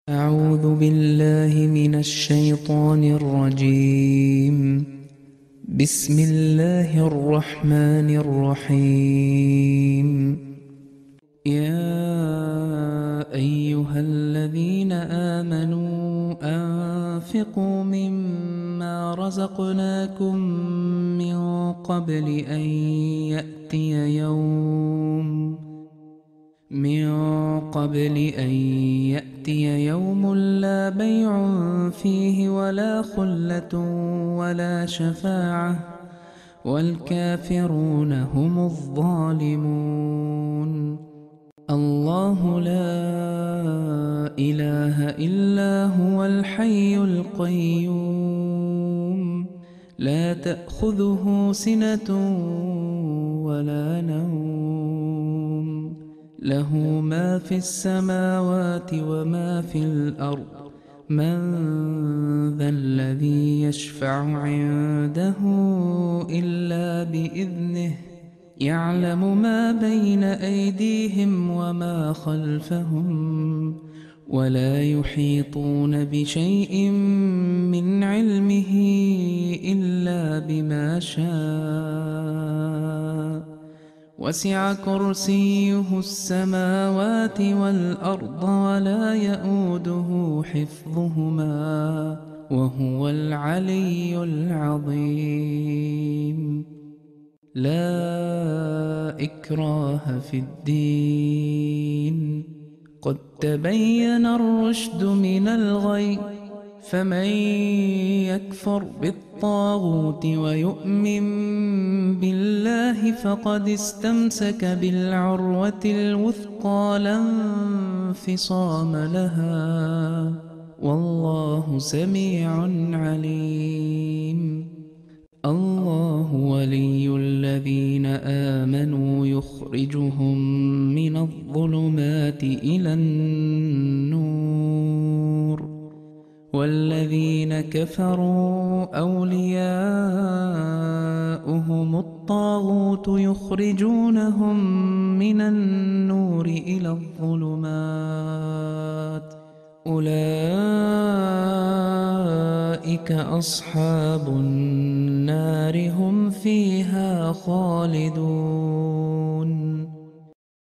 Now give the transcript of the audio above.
أعوذ بالله من الشيطان الرجيم. بسم الله الرحمن الرحيم. يا أيها الذين آمنوا أنفقوا مما رزقناكم من قبل أن يأتي يوم لا بيع فيه ولا خلة ولا شفاعة والكافرون هم الظالمون. الله لا إله إلا هو الحي القيوم لا تأخذه سنة ولا نوم، له ما في السماوات وما في الأرض. من ذا الذي يشفع عنده إلا بإذنه، يعلم ما بين أيديهم وما خلفهم، ولا يحيطون بشيء من علمه إلا بما شاء. وسع كرسيه السماوات والأرض ولا يئوده حفظهما وهو العلي العظيم. لا إكراه في الدين، قد تبين الرشد من الغي، فمن يكفر بالطاغوت ويؤمن بالله فقد استمسك بالعروة الوثقى لا انفصام لها، والله سميع عليم. الله ولي الذين آمنوا يخرجهم من الظلمات إلى النور، والذين كفروا أولياؤهم الطاغوت يخرجونهم من النور إلى الظلمات، أولئك أصحاب النار هم فيها خالدون.